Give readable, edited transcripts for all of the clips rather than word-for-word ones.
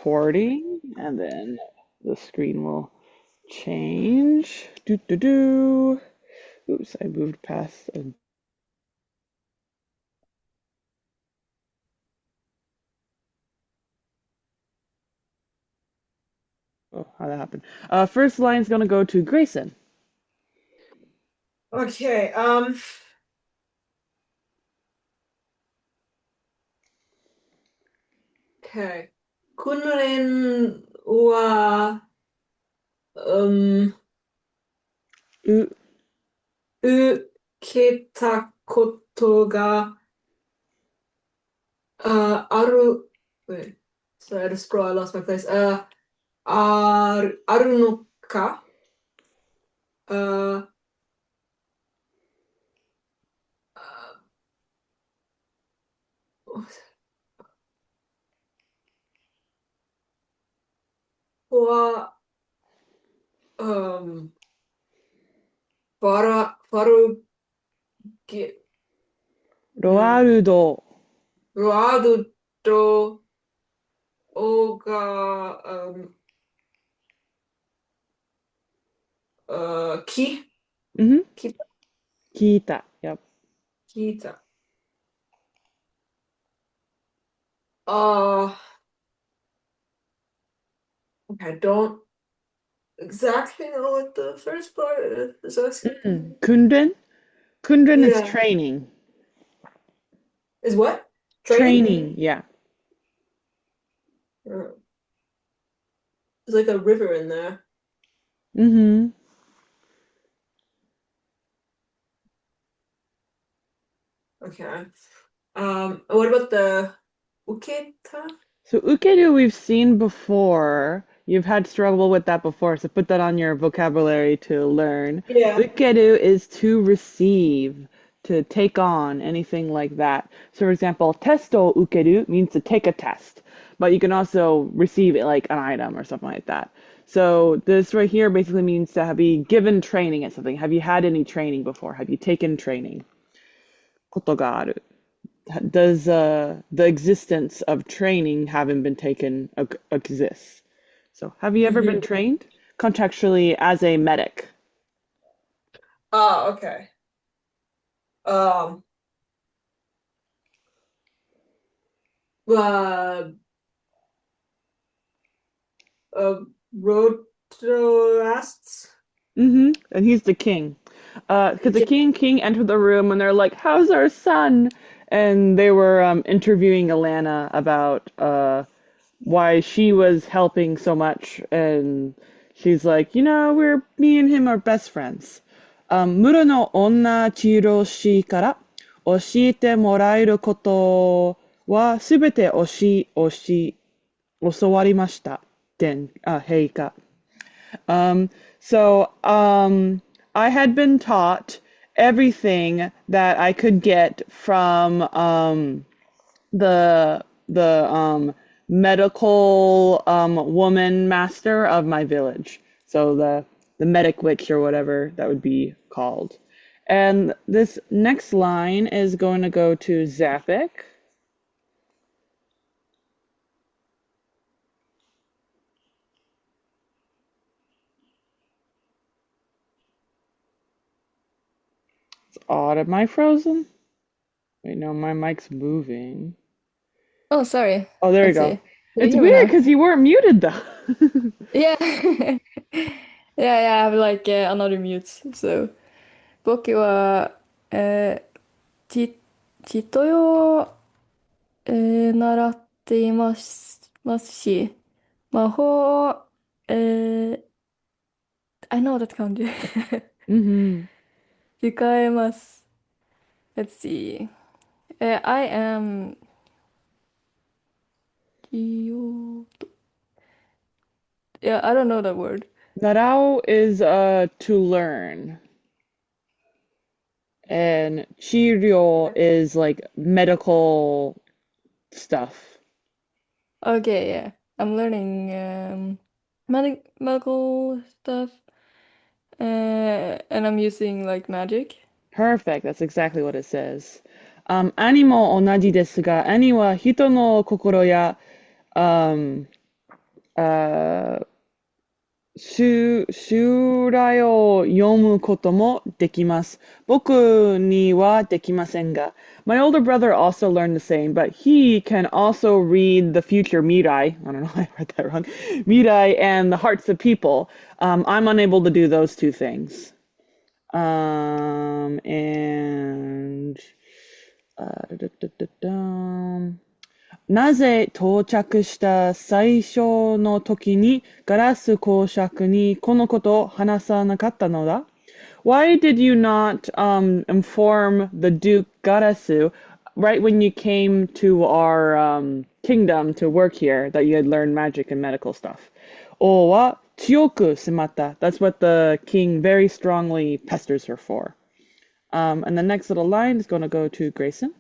recording, and then the screen will change. Do do do. Oops, I moved past. Oh, how that happened. First line's gonna go to Grayson. Okay, okay. Kunren wa U 受けたことがある。Wait, so I had to scroll, I lost my place. あるのかあは、um, ファルゲ、ロアルド。ロアルドオガ、キ、Mm-hmm. キ、聞いた. Yep. キータ。あI don't exactly know what the first part is asking. Kundren? Kundren is Yeah. training. Is what? Training? Training, yeah. Uh, There's like a river in there. Mm-hmm. Okay. What about the uketa? So ukeru we've seen before. You've had struggle with that before, so put that on your vocabulary to learn. Yeah. Ukeru is to receive, to take on, anything like that. So for example, testo ukeru means to take a test, but you can also receive it like an item or something like that. So this right here basically means to be given training at something. Have you had any training before? Have you taken training? ことがある. Does the existence of training having been taken exist? So, have you ever been Hmm. trained contextually as a medic? Oh, okay. Um, uh, uh, Rotorasts? And he's the king. Because the Yeah. king entered the room and they're like, "How's our son?" And they were interviewing Alanna about why she was helping so much, and she's like, we're me and him are best friends. 室の女治療師から教えてもらえることはすべて教わりました。陛下。Um, so I had been taught everything that I could get from the medical woman master of my village. So the medic witch or whatever that would be called. And this next line is going to go to Zapik. It's odd. Am I frozen? Wait, no, my mic's moving. Oh, sorry. Oh, there we Let's go. see. Can you It's hear me weird now? because you weren't muted though. Yeah. Yeah, I have like another mute. So, 僕は、ち、ちとよ、習ってますし、魔法、えー、I know that 漢字。hmm 使えます。Let's see. I am よ Yeah, I don't know that word. Narao is to learn, and Chiryo is like medical stuff. Okay, yeah. I'm learning medical stuff, and I'm using like magic. Perfect. That's exactly what it says. 兄も同じですが、兄は人の心や、uh, 襲来を読むこともできます。僕にはできませんが。My older brother also learned the same, but he can also read the future mirai. I don't know, I read that wrong. Mirai and the hearts of people. I'm unable to do those two things. And da, da, da, da. なぜ到着した最初の時にガラス公爵にこのことを話さなかったのだ？ Why did you not inform the Duke Garasu right when you came to our kingdom to work here that you had learned magic and medical stuff? 王は強く迫った。That's what the king very strongly pesters her for. And the next little line is going to go to Grayson.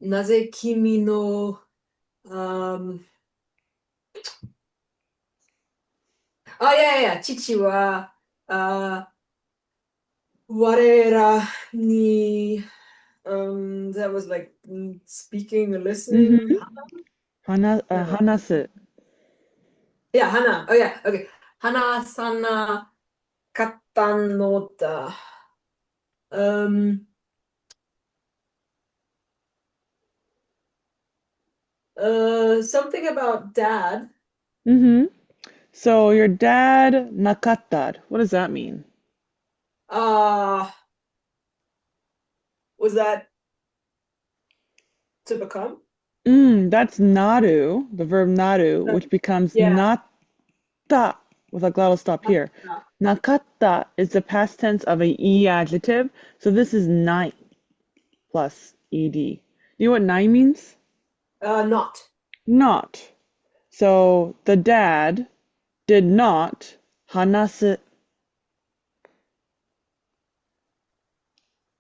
なぜ君の、um, いやいや、父は、我らに、that was like speaking or listening. Uh, 話す。yeah, Hannah. Oh yeah, okay. Hannah さなかったのだ。Um, something about dad. Mm-hmm. So your dad nakatad. What does that mean? Uh, was that to become? That's naru, the verb naru, which becomes Yeah. natta with a glottal stop here. Nakatta is the past tense of a e adjective, so this is nai plus ed. You know what nai means? Not. Not. So the dad did not hanasu.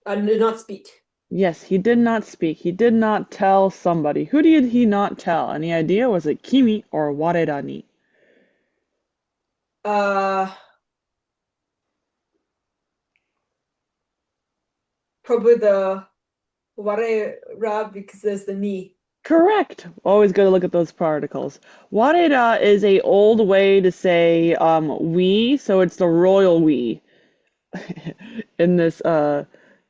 Did not speak. Yes, he did not speak. He did not tell somebody. Who did he not tell? Any idea? Was it Kimi or Wareda ni? Uh, probably the warera because there's the ni. Correct. Always good to look at those particles. Wareda is a old way to say we, so it's the royal we in this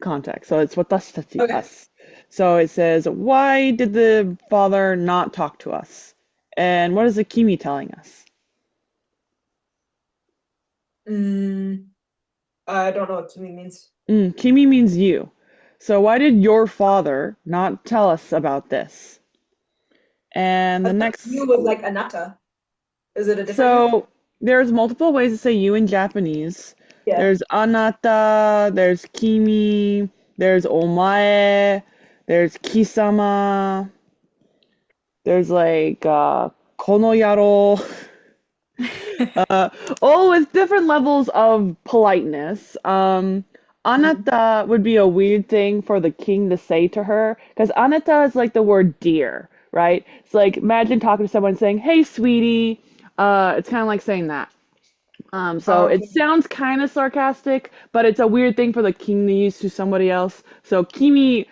context. So it's watashitachi, Okay. us. So it says, why did the father not talk to us? And what is the Kimi telling us? I don't know what kimi means. Kimi means you. So why did your father not tell us about this? And I the thought next, you was like anatta. Is it a different you? so there's multiple ways to say you in Japanese. Yeah. There's anata, there's kimi, there's omae, there's kisama, there's like kono yaro. All with different levels of politeness. Anata would be a weird thing for the king to say to her, because anata is like the word dear, right? It's like imagine talking to someone saying, "Hey, sweetie." It's kind of like saying that. So it Okay. sounds kind of sarcastic, but it's a weird thing for the king to use to somebody else. So kimi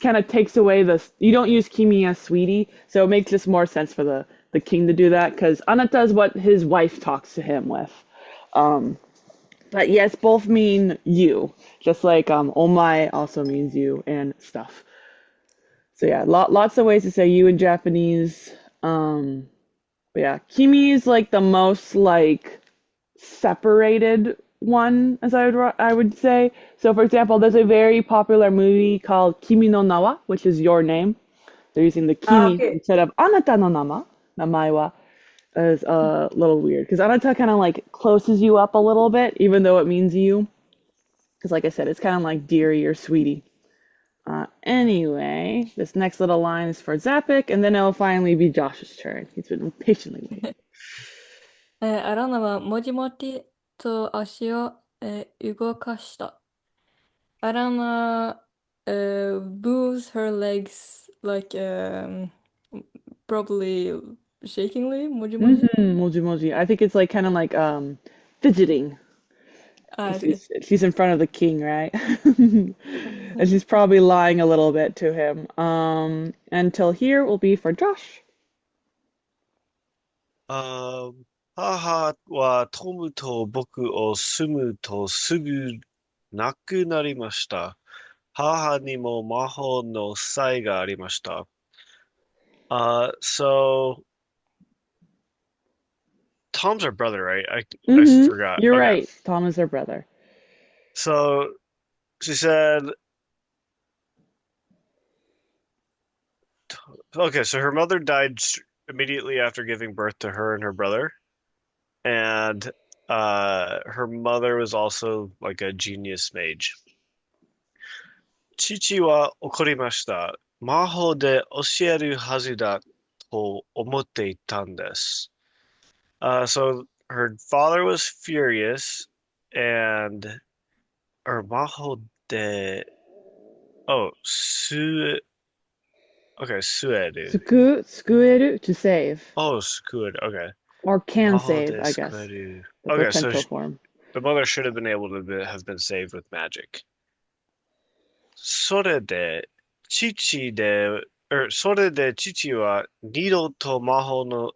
kind of takes away the you don't use kimi as sweetie, so it makes just more sense for the king to do that because anata is what his wife talks to him with. Um, but yes, both mean you, just like omae also means you and stuff. So yeah, lots of ways to say you in Japanese. But yeah, kimi is like the most like separated one, as I would say. So, for example, there's a very popular movie called Kimi no Nawa, which is your name. They're using the kimi Okay. instead of anata no nama. Namae wa is a little weird because anata kind of like closes you up a little bit, even though it means you. Because, like I said, it's kind of like dearie or sweetie. Anyway, this next little line is for Zapik, and then it'll finally be Josh's turn. He's been patiently waiting. アランナはもじもじと足を、動かした。アランナ、moves her legs like probably shakingly, もじもじ。Moji moji. I think it's like kind of like fidgeting. I see. She's in front of the king, right? And she's probably lying a little bit to him. Until here will be for Josh. あー、母はトムと僕を住むとすぐ亡くなりました。母にも魔法の才がありました。So Tom's our brother, right? I forgot. You're Okay. right. Tom is her brother. So she said, okay, so her mother died immediately after giving birth to her and her brother. And her mother was also like a genius mage. 父は怒りました。魔法で教えるはずだと思っていたんです。So her father was furious and or 魔法で oh, okay, 救える. Sukueru, to save. Oh, 救える. Okay. Or can 魔法 save, で I 救 guess. える. The Okay, so potential form. the mother should have been able to have been saved with magic. それで、それで父は二度と魔法の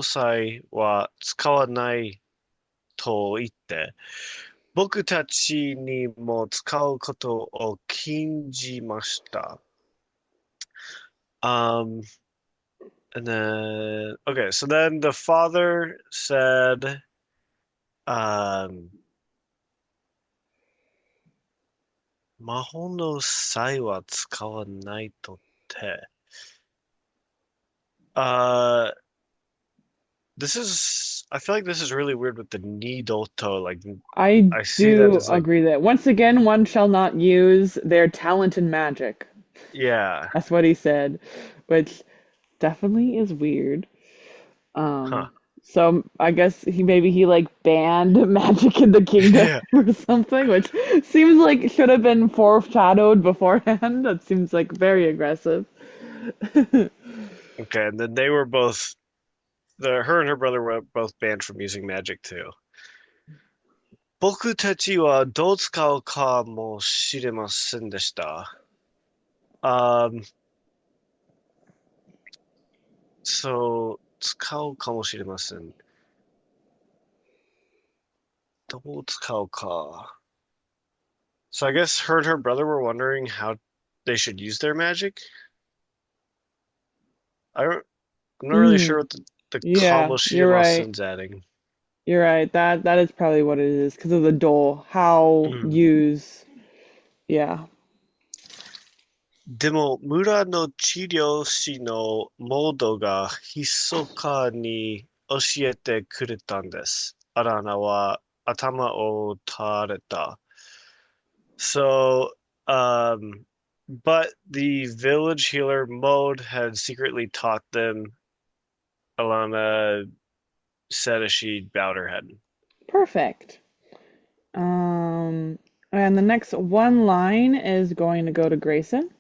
際は使わないと言って、僕たちにも使うことを禁じました。And then, okay, so then the father said, um, 魔法の際は使わないとって。I feel like this is really weird with the nidoto. Like, I I see that do as like, agree that once again, one shall not use their talent in magic. yeah, That's what he said, which definitely is weird. huh. So I guess he like banned magic in the kingdom Yeah. or something, which seems like should have been foreshadowed beforehand. That seems like very aggressive. Okay, and then her and her brother were both banned from using magic too. 僕たちはどう使うかもしれませんでした。So 使うかもしれません。どう使うか。So I guess her and her brother were wondering how they should use their magic. I'm not really sure what the Yeah, you're right. kamoshiremasen's adding. You're right. That is probably what it is because of the dole. How use. Yeah. でも、村の治療師のモードが密かに教えてくれたんです。アラナは頭を垂れた。So, but the village healer mode had secretly taught them. Alanna said as she bowed her head. Perfect. And the next one line is going to go to Grayson.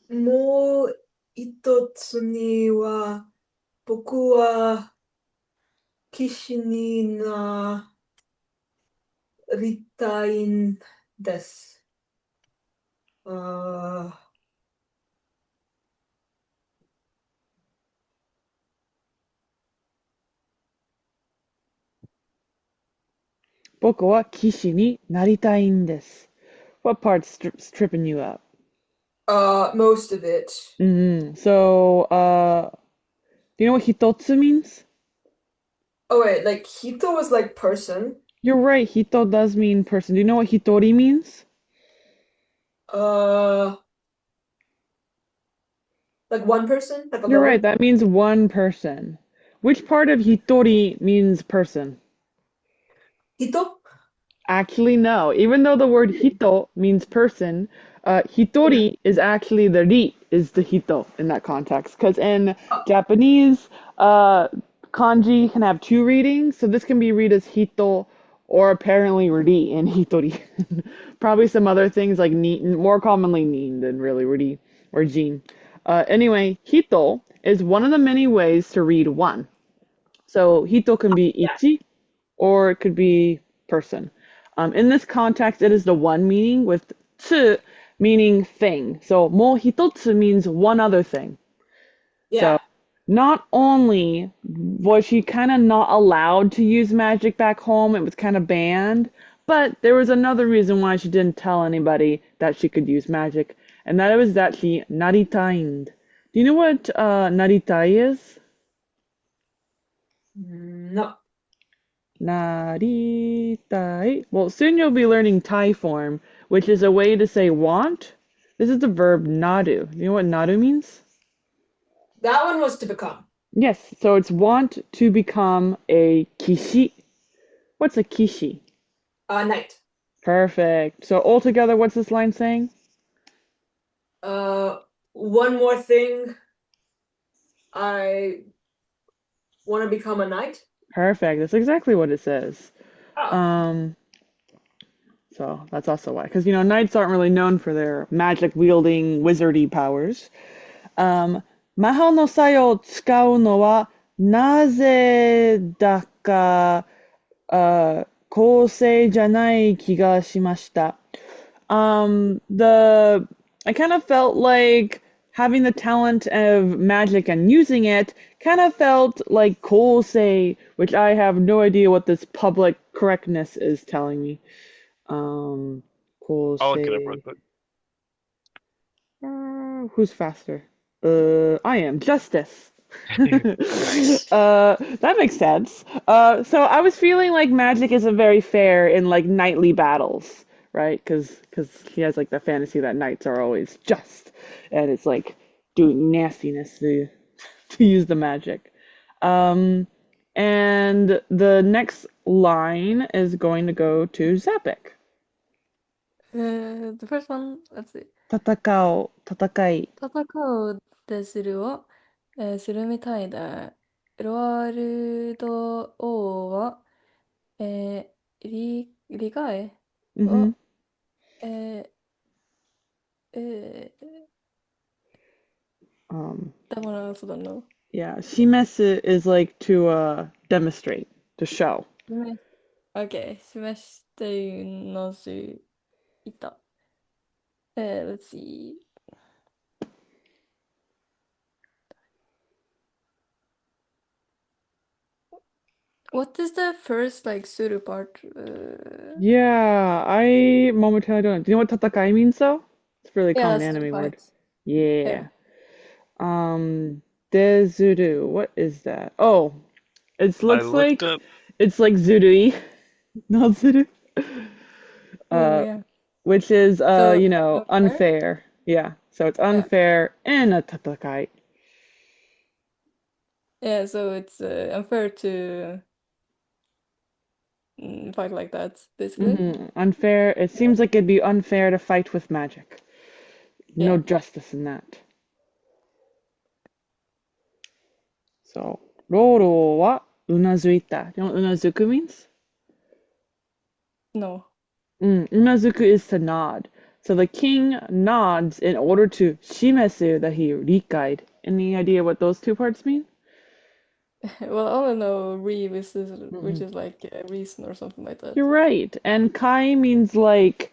もう一つには、僕は騎士になりたいんです。僕は騎士になりたいんです. What part's tripping you up? Most of it. So, do you know what hitotsu means? Oh wait, like hito was like person. You're right, hito does mean person. Do you know what hitori means? Like one person? Like You're alone? right, that means one person. Which part of hitori means person? Hito? Actually, no. Even though the word hito means person, hitori is actually the ri is the hito in that context. Because in Japanese, kanji can have two readings, so this can be read as hito or apparently ri in hitori. Probably some other things like ni, more commonly nin than really ri or jin. Anyway, hito is one of the many ways to read one. So hito can be ichi or it could be person. In this context, it is the one meaning with tsu meaning thing. So mo hitotsu means one other thing. So Yeah. not only was she kind of not allowed to use magic back home, it was kind of banned, but there was another reason why she didn't tell anybody that she could use magic, and that was that she naritained. Do you know what naritai is? No. Naritai. Well, soon you'll be learning Thai form, which is a way to say want. This is the verb nadu. Do you know what nadu means? That one was to become. Yes, so it's want to become a kishi. What's a kishi? Knight. Perfect. So altogether, what's this line saying? One more thing. I want to become a knight. Perfect. That's exactly what it says. Oh. So that's also why. Because, knights aren't really known for their magic wielding wizardy powers. 魔法の際を使うのはなぜだか公正じゃない気がしました。I kind of felt like having the talent of magic and using it kind of felt like kosei, which I have no idea what this public correctness is telling me. I'll look it up real Kosei. quick. Who's faster? I am. Justice. Nice. That makes sense. So I was feeling like magic isn't very fair in like knightly battles, right? Because he has like the fantasy that knights are always just, and it's like doing nastiness to use the magic. And the next line is going to go to Zapik. The first one, let's see. 戦い。戦うでするを、するみたいだ。ロワールド王は、理解を、Mm-hmm. えー、だから、そうだな。Yeah, shimesu is like to demonstrate, to show. Okay, 示していのしいた。Let's see. What is the first like suru part? Yeah, I momentarily don't know. Do you know what tatakai means though? It's a really Yeah, common suru anime word. part. Yeah. Yeah. Dezuru, what is that? Oh, it I looks looked like up. it's like zurui, not zuru. Oh yeah. Which is So unfair? unfair. Yeah. So it's Yeah. unfair in a tatakai. Yeah, so it's unfair to fight like that, basically. Unfair. It seems like it'd be unfair to fight with magic. No Yeah. justice in that. So, Roro wa unazuita. Do you know what unazuku means? No. Unazuku is to nod. So the king nods in order to shimesu that he rikaied. Any idea what those two parts mean? Well, I don't know which is like a reason or something like that. You're right. And kai means like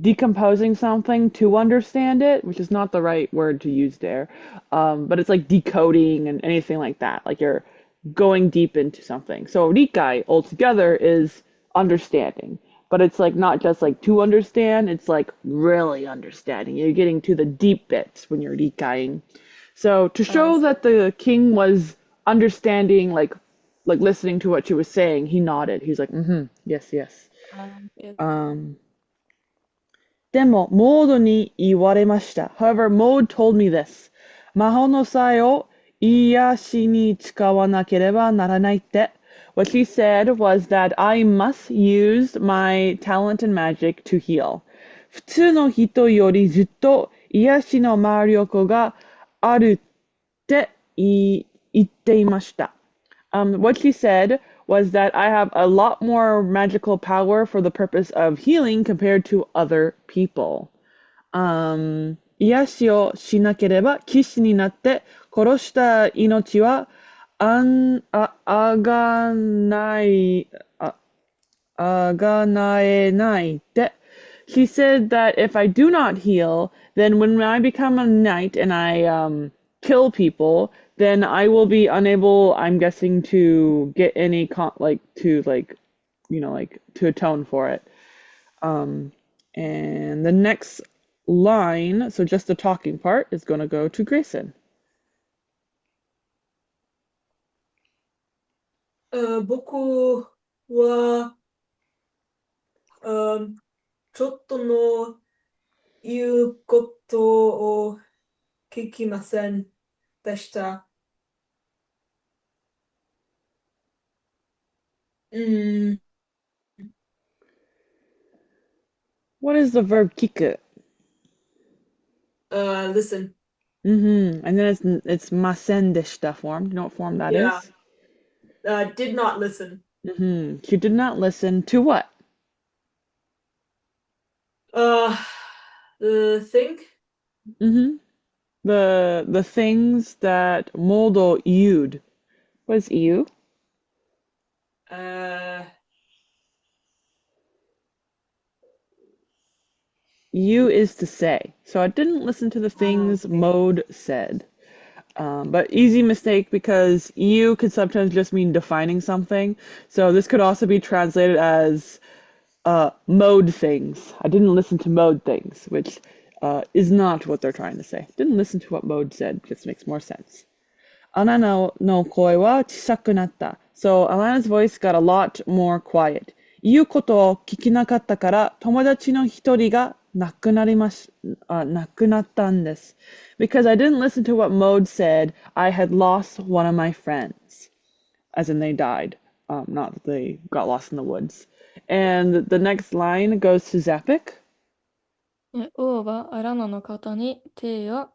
decomposing something to understand it, which is not the right word to use there. But it's like decoding and anything like that. Like you're going deep into something. So rikai altogether is understanding. But it's like not just like to understand, it's like really understanding. You're getting to the deep bits when you're rikaiing. So to show that the king was understanding, like listening to what she was saying, he nodded. He's like, yes, yes. Yes. でも、モードに言われました。However, Maud told me this. 魔法の際を癒しに使わなければならないって。What she said was that I must use my talent and magic to heal. 普通の人よりずっと癒しの魔力があるって言っていました。What she said was that I have a lot more magical power for the purpose of healing compared to other people. 癒しをしなければ騎士になって殺した命はあがない、あがなえないって。She said that if I do not heal, then when I become a knight and I kill people, then I will be unable, I'm guessing, to get any to atone for it. Um, and the next line, so just the talking part, is going to go to Grayson. 僕は、ちょっとの言うことを聞きませんでした。うん、What is the verb kiku? listen. And then it's masen deshita form. Do you know what form that Yeah, is? did not listen. She did not listen to what? Uh, the thing? Mm-hmm. The things that Moldo iu'd. What is iu? Uh, Iu is to say. So I didn't listen to the things okay. Mode said. But easy mistake because iu could sometimes just mean defining something. So this could also be translated as mode things. I didn't listen to mode things, which is not what they're trying to say. Didn't listen to what mode said. Just makes more sense. Alanna no koi wa chisaku natta. So Alanna's voice got a lot more quiet. 言うことを聞きなかったから友達の一人が亡くなったんです。Because I didn't listen to what Mode said, I had lost one of my friends. As in they died. Not that they got lost in the woods. And the next line goes to Zapik. 王はアラナの肩に手を、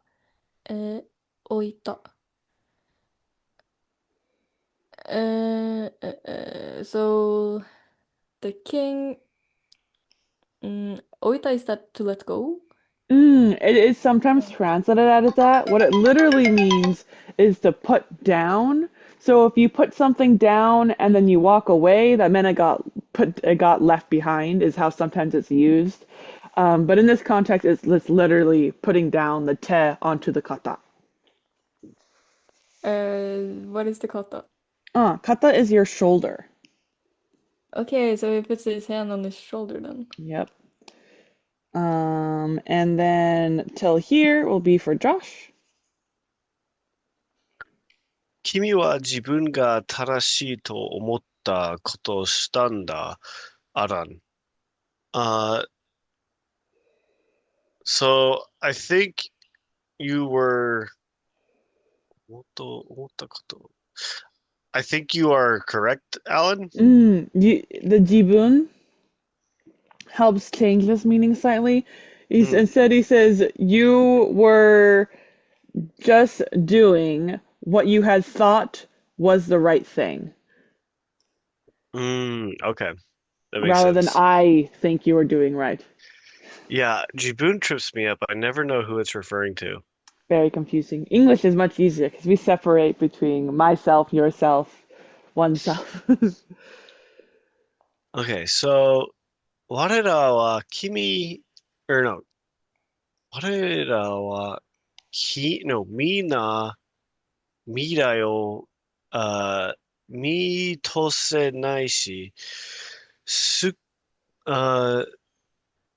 置いた。So the king, 置いた is that to let go? It is sometimes translated as that. What it literally means is to put down. So if you put something down and then you walk away, that meant it got left behind is how sometimes it's used. But in this context, it's literally putting down the te onto the kata. What is the kata? Kata is your shoulder. Okay, so he puts his hand on his shoulder then. Yep. And then till here will be for Josh. 君は自分が正しいと思ったことをしたんだ、アラン。So I think you were I think you are correct, Alan. The jibun helps change this meaning slightly. Instead, he says, you were just doing what you had thought was the right thing, Okay. That makes rather than sense. I think you were doing right. Yeah, Jibun trips me up. I never know who it's referring to. Very confusing. English is much easier because we separate between myself, yourself, oneself. Okay, so 我らは君、or no, 我らはno, みんな未来を、見通せないし、す、あ、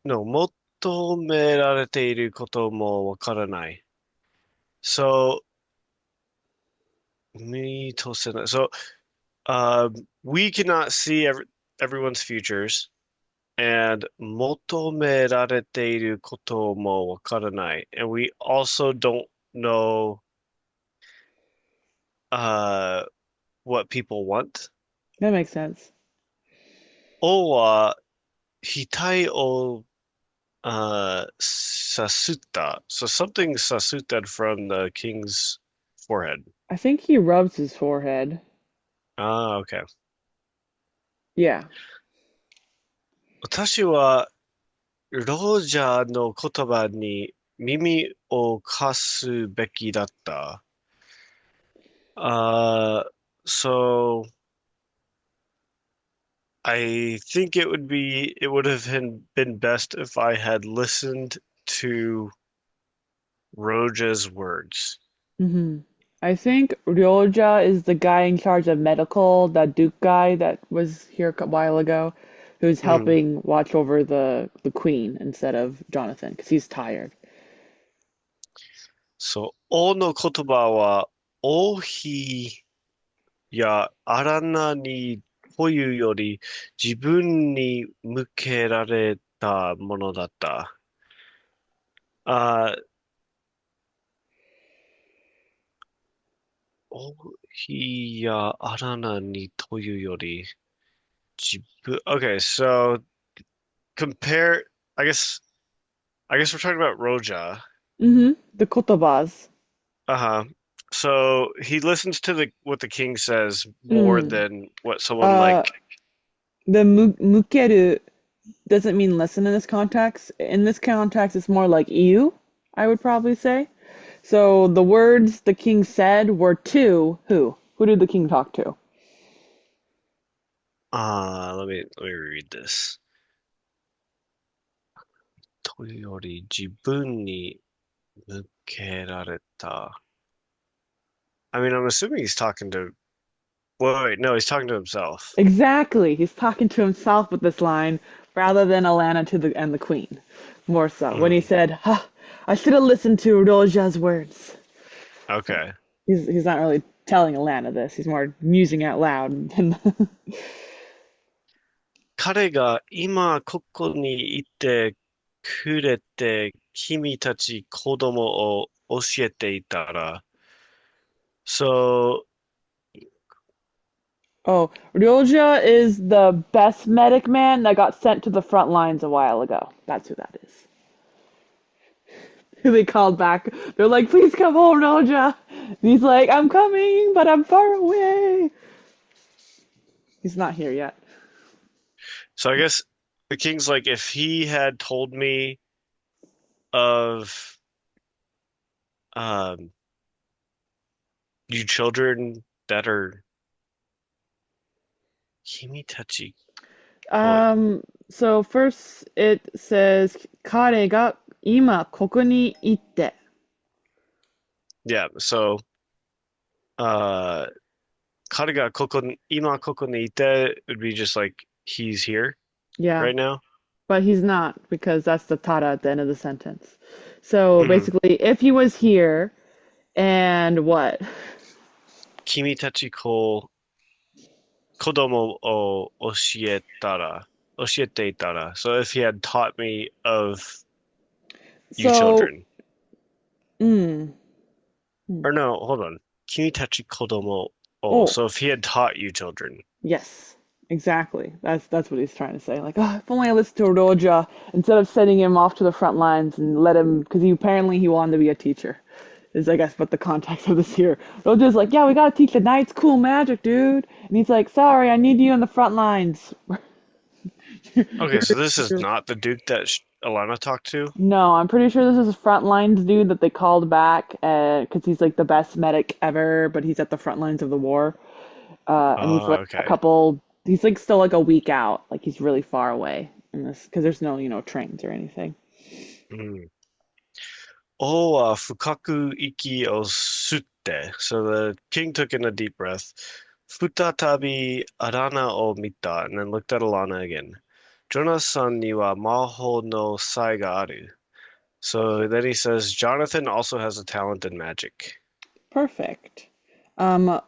の、求められていることもわからない。So, 見通せない。So, we cannot see everyone's futures, and 求められていることもわからない。And we also don't know, uh, what people want. That makes sense. おは、額をSasuta. So something Sasuta from the king's forehead. I think he rubs his forehead. Ah, okay. Yeah. 私はロジャーの言葉に耳を貸すべきだった。So I think it would have been best if I had listened to Roja's words. Hmm. I think Ryoja is the guy in charge of medical, that Duke guy that was here a while ago, who's Mhm. helping watch over the queen instead of Jonathan because he's tired. そう、王の言葉は王妃やアラナにというより自分に向けられたものだった。あ、王妃やアラナにというより自分、Okay, so compare, I guess, I guess we're talking about Roja. Hmm. The kotobas. Uh-huh. So he listens to the what the king says more Mm. than what someone Uh, like the mukeru doesn't mean listen in this context. In this context, it's more like you, I would probably say. So the words the king said were to who? Who did the king talk to? let me read this. というより自分に向けられた. I mean, I'm assuming he's talking to. Wait, no, he's talking to himself. Exactly. He's talking to himself with this line rather than Alanna to the queen. More so. When he Mhm. said, I should have listened to Roja's words. Okay. He's not really telling Alanna this. He's more musing out loud. 彼が今ここにいてくれて君たち子供を教えていたら、So, Oh, Ryoja is the best medic man that got sent to the front lines a while ago. That's who that is. Who they called back. They're like, please come home, Ryoja. And he's like, I'm coming, but I'm far away. He's not here yet. so I guess the king's like, if he had told me of um you children that are 君たち So first it says, 彼が今ここにいて. Yeah, so uh 彼がここに今ここにいて would be just like he's here Yeah, right now. but he's not because that's the tada at the end of the sentence. So Mhm. basically, if he was here and what? 君たち子供を教えていたら So if he had taught me of you So, children. mm, Or no, hold on. 君たち子供を oh, So if he had taught you children. yes, exactly. That's what he's trying to say. Like, if only I listened to Roja instead of sending him off to the front lines and let him, because he wanted to be a teacher. Is I guess what the context of this here. Roja's like, yeah, we gotta teach the knights cool magic, dude. And he's like, sorry, I need you on the front lines. Okay, so this is not the Duke that Alanna talked to? No, I'm pretty sure this is a front lines dude that they called back because he's like the best medic ever, but he's at the front lines of the war. And he's like a Okay. couple, he's like still like a week out. Like he's really far away in this because there's no, trains or anything. うん。王は深く息を吸って、So the king took in a deep breath. 再びアラナを見た and then looked at Alana again. ジョナサンには魔法の才がある. So then he says, Jonathan also has a talent in magic. Perfect.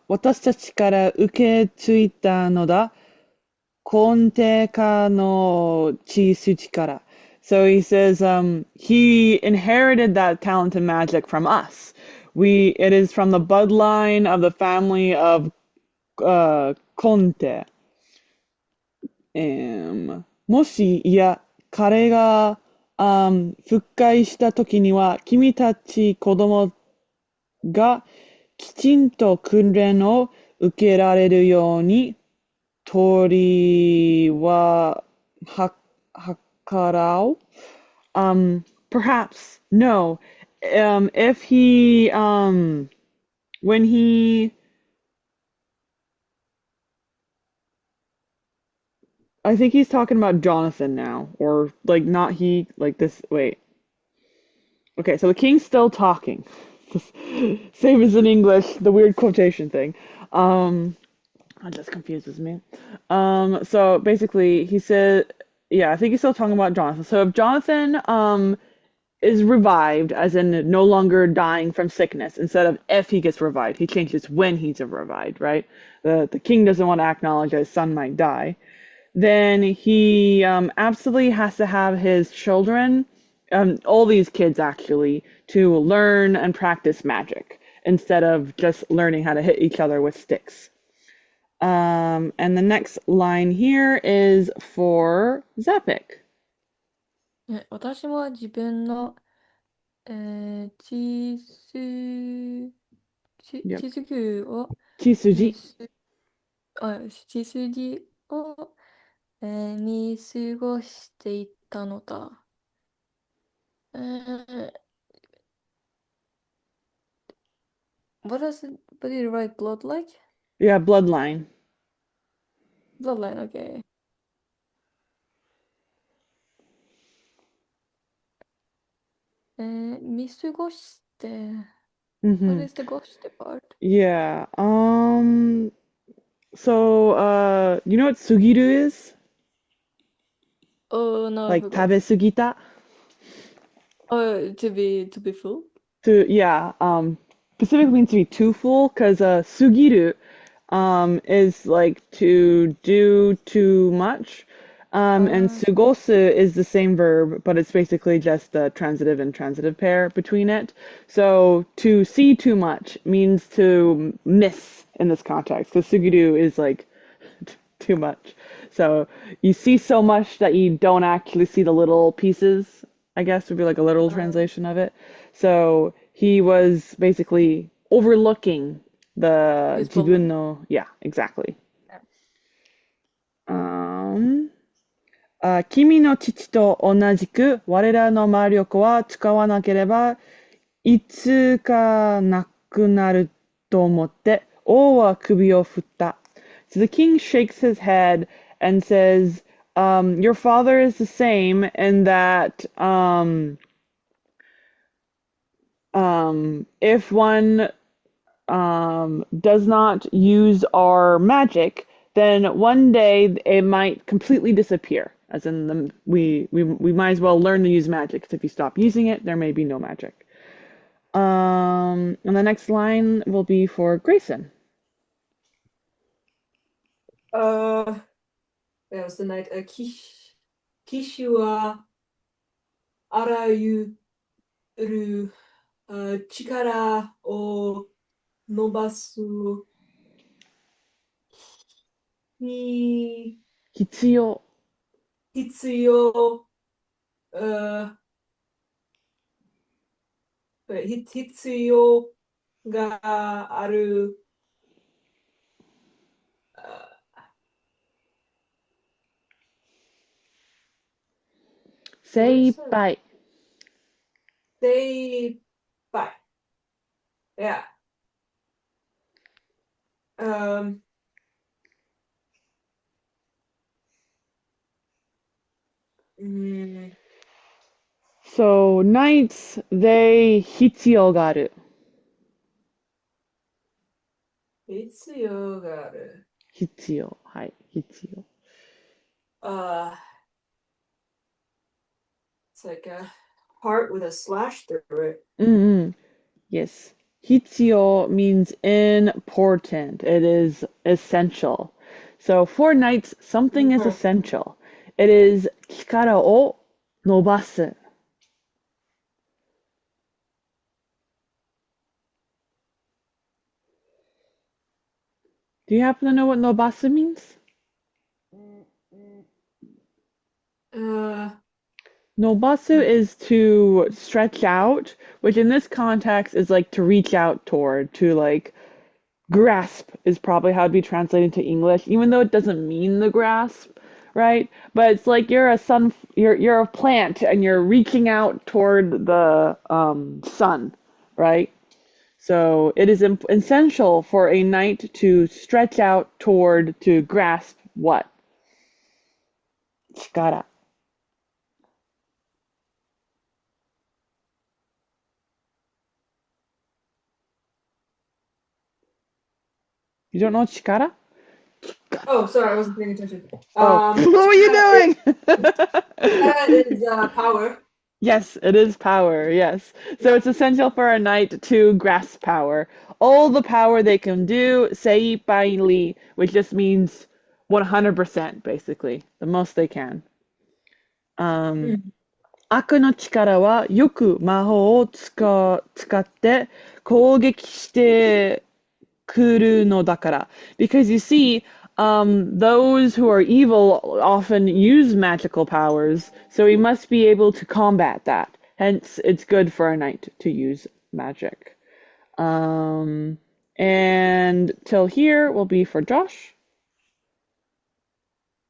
私たちから受け継いだのだ。根底下の知識から. So he says he inherited that talent in magic from us. It is from the bloodline of the family of Conte. もし、いや、彼が、復活した時には、君たち子供がきちんと訓練を受けられるように、鳥は、からう perhaps, no. If he, when he I think he's talking about Jonathan now, or like not he, like this. Wait. Okay, so the king's still talking. Same as in English, the weird quotation thing. That just confuses me. So basically, he said, yeah, I think he's still talking about Jonathan. So if Jonathan, is revived, as in no longer dying from sickness, instead of if he gets revived, he changes when he's revived, right? The king doesn't want to acknowledge that his son might die. Then he absolutely has to have his children, all these kids actually, to learn and practice magic instead of just learning how to hit each other with sticks. And the next line here is for Zapik. 私も自分の、血筋、Yep. 血筋を見 Chisuji. す、血筋を、見過ごしていったのだ。what do you write blood like? Yeah, bloodline. Bloodline, okay. 見過ごして、what Mm-hmm. is the ごして part? Yeah. So, you know what sugiru is? Oh no, I Like forgot. tabesugita? Oh, to be full? Yeah, Pacific means to be too full, because sugiru is like to do too much. And sugosu is the same verb, but it's basically just the transitive and transitive pair between it. So to see too much means to miss in this context, because sugiru is like too much. So you see so much that you don't actually see the little pieces, I guess would be like a literal translation of it. So he was basically overlooking the His jibun bloodline. no, yeah, exactly. Yeah. 君の父と同じく我らの魔力は使わなければいつかなくなると思って王は首を振った。So the king shakes his head and says, your father is the same in that if one does not use our magic, then one day it might completely disappear. As in, we might as well learn to use magic, because if you stop using it, there may be no magic. And the next line will be for Grayson. That was the night. Kishi wa arayuru chikara o nobasu ni 必要。必要必要がある 精一杯。精一杯 Yeah. So, knights, they 必要がある。必要がある。必要。はい。必要。It's like a heart with a slash through it. Yes. 必要 means important. It is essential. So for knights, something is essential. It is 力を伸ばす. Do you happen to know what 伸ばす means? Nobasu is to stretch out, which in this context is like to reach out toward, to like grasp is probably how it'd be translated to English, even though it doesn't mean the grasp, right? But it's like you're a plant and you're reaching out toward the sun, right? So it is essential for a knight to stretch out toward, to grasp what? 力. You don't know 力? Oh, sorry, I wasn't paying attention. Oh, what were you doing? That is power. Yes, it is power, yes. So it's essential for a knight to grasp power. All the power they can do, seipai, which just means 100%, basically. The most they can. 悪の力はよく魔法を使って攻撃してくるのだから. Because you see, those who are evil often use magical powers, so he must be able to combat that. Hence, it's good for a knight to use magic. And till here will be for Josh.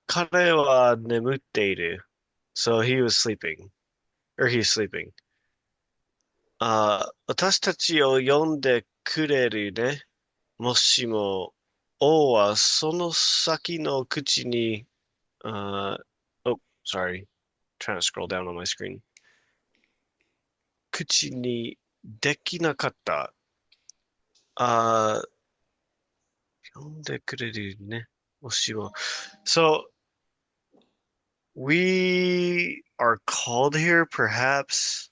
彼は眠っている. So he was sleeping. Or he's sleeping. 私たちを呼んでくれるね。もしも、王はその先の口に、oh, sorry. Trying to scroll down on my screen. 口にできなかった。呼んでくれるね。もしも。So, we are called here, perhaps.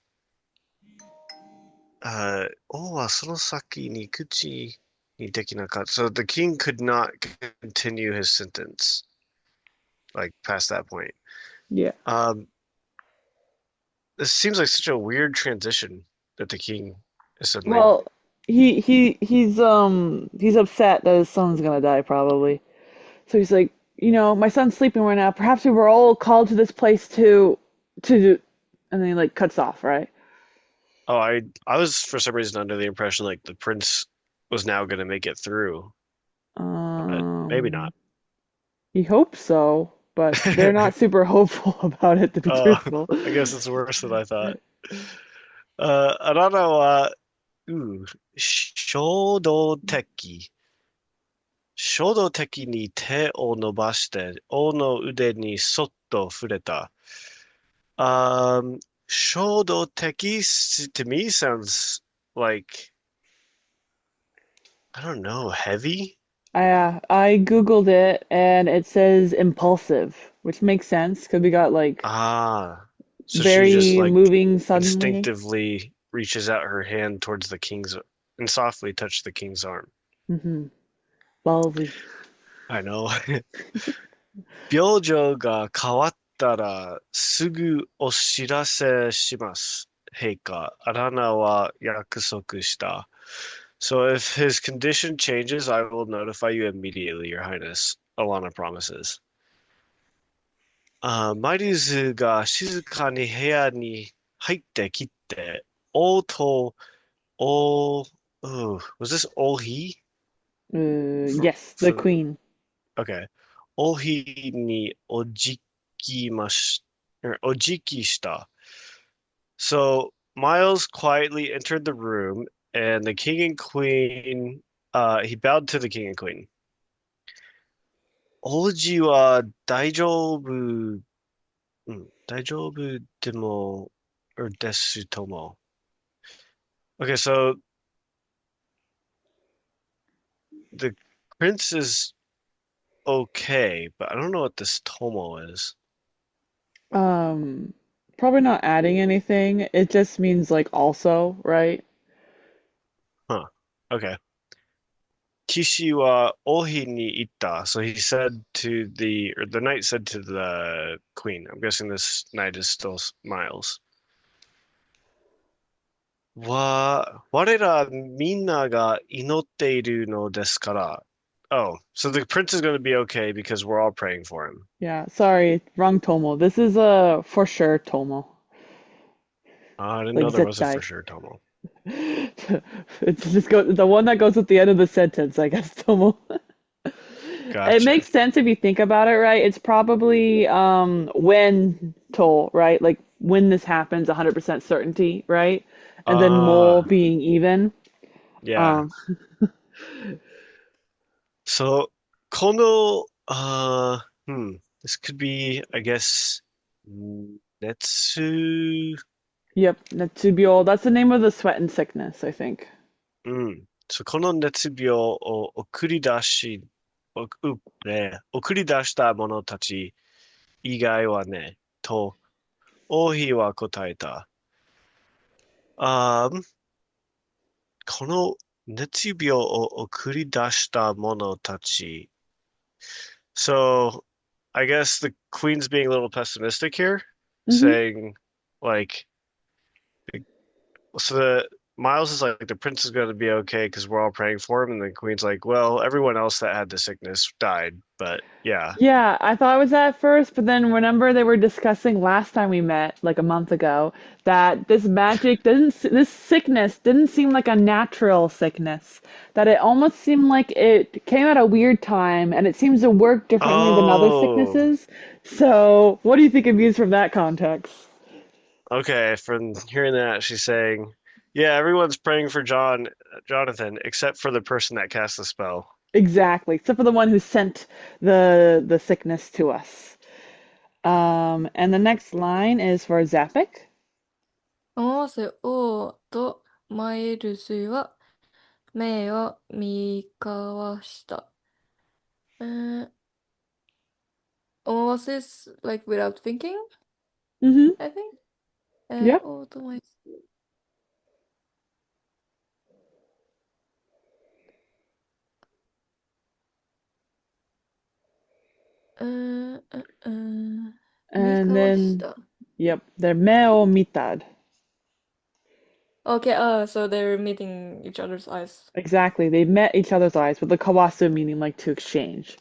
王はその先に口にできなかった. So the king could not continue his sentence, like past that point. Yeah. This seems like such a weird transition that the king is suddenly. Well, he's upset that his son's gonna die probably. So he's like, my son's sleeping right now. Perhaps we were all called to this place to do, and then he like cuts off, right? Oh, I was for some reason under the impression like the prince was now going to make it through, but maybe not. He hopes so, but they're not super hopeful about it, to be truthful. I guess it's worse than I thought. Alanna wa, 衝動的。衝動的に手を伸ばして王の腕にそっと触れた。衝動的 to me sounds like, I don't know, heavy? I Googled it and it says impulsive, which makes sense because we got like So she very just like moving suddenly. instinctively reaches out her hand towards the king's and softly touch the king's arm. Ballsy. I know. 病状が変わったらすぐお知らせします。陛下、アラナは約束した。So if his condition changes, I will notify you immediately, Your Highness. Alanna promises. マリズが静かに部屋に入ってきて、王と、was this all he? Yes, the queen. Okay. 王妃にお辞儀した。So Miles quietly entered the room, and the king and queen, he bowed to the king and queen. 王子は大丈夫でも、or ですとも。Okay, so the prince is okay, but I don't know what this tomo is. Probably not adding anything. It just means like also, right? Huh. Okay. Kishi wa ohi ni itta. So he said to the knight said to the queen. I'm guessing this knight is still Miles. 我らみんなが祈っているのですから. Oh, so the prince is going to be okay because we're all praying for him. Yeah, sorry, wrong Tomo. This is a for sure Tomo. I didn't Like know there was a Zettai. for sure tomo. It's just the one that goes at the end of the sentence, I guess, Tomo. Gotcha. It makes sense if you think about it, right? It's probably when to, right? Like when this happens, 100% certainty, right? And then mo being even. Yeah. So, この、This could be, I guess, Netsu. Yep, Netsubyo. That's the name of the sweat and sickness, I think. うん。そう、この熱病を送り出した者たち以外はね、と、王妃は答えた。あー、この熱病を送り出した者たち。So, I guess the queen's being a little pessimistic here, Mm-hmm. saying, like, so the Miles is like, the prince is going to be okay because we're all praying for him, and the queen's like, well, everyone else that had the sickness died, but yeah. Yeah, I thought it was that at first, but then remember they were discussing last time we met, like a month ago, that this sickness didn't seem like a natural sickness, that it almost seemed like it came at a weird time and it seems to work differently than other Oh, sicknesses. So, what do you think it means from that context? okay. From hearing that, she's saying, yeah, everyone's praying for Jonathan, except for the person that cast the spell. Exactly, except for the one who sent the sickness to us. And the next line is for Zapik. 思わせ王とマイルズは目を見交わした。思わせ is like without thinking, Mm-hmm. I think. Yep. 王とマイルズ。見 And 交わし then, た。yep, they're meo mitad. Okay, so they're meeting each other's eyes. Exactly. They met each other's eyes, with the kawasu meaning like to exchange.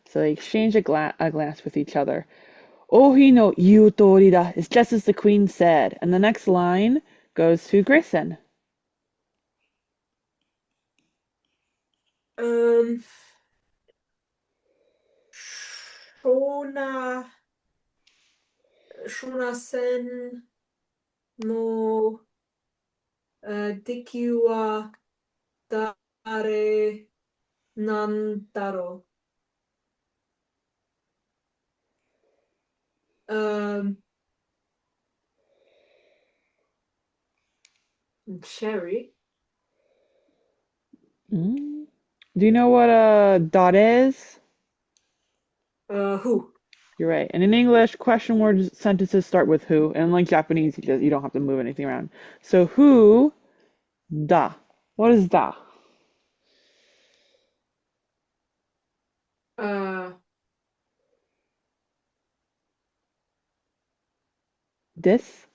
So they exchange a glance with each other. Ohi no iutori da is just as the queen said. And the next line goes to Grayson. ショナ、ショナ戦の、敵は誰なんだろう。Cherry? Mm. Do you know what a dot is? Who? You're right. And in English, question word sentences start with who. And like Japanese, you don't have to move anything around. So who, da. What is da? This?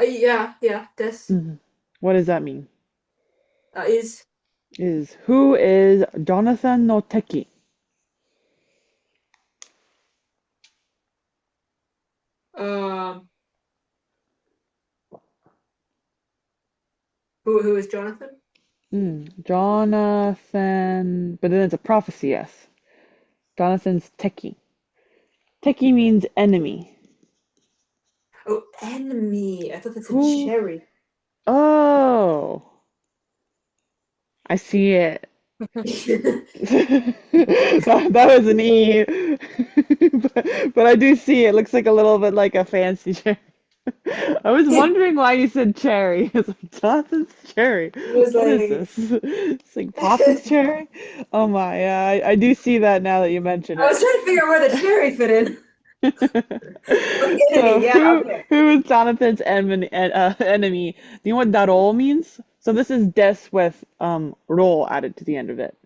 Yeah, this Mhm. What does that mean? is Is who is Jonathan no Teki? who is Jonathan? Jonathan, but then it's a prophecy, yes. Jonathan's Teki. Teki means enemy. Oh, enemy. I thought that said Who? cherry. Oh, I see it. That was an E. But I do see it. Looks like a little bit like a fancy cherry. I was wondering why you said cherry. It's like Jonathan's cherry. It was What is like this? It's like Poppy's cherry? Oh my, yeah, I do see that now that you mention I was it. trying to figure out where the cherry fit in. Okay, So enemy. Yeah, okay. who is Jonathan's enemy? Do you know what darol means? So this is des with roll added to the end of it.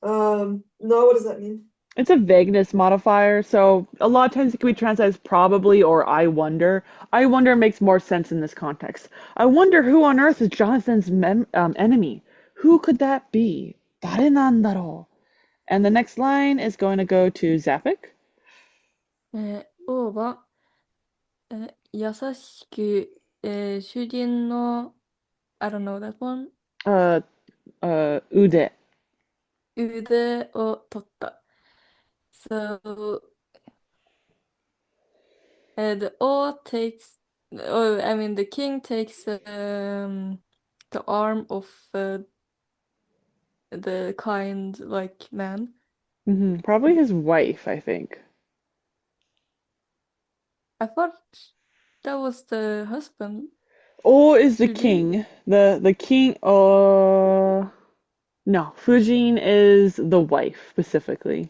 No, what does that mean? It's a vagueness modifier, so a lot of times it can be translated as probably or I wonder. I wonder makes more sense in this context. I wonder who on earth is Jonathan's enemy. Who could that be? 誰なんだろう? And the next line is going to go to Zapik. 王は、優しく、主人の I don't know that one. Ude. 腕を取った。So, the O takes, oh, I mean, the king takes the arm of the kind like man, Probably his wife, I think. I thought that was the husband. Or is the Should be. king. The king no, Fujin is the wife specifically.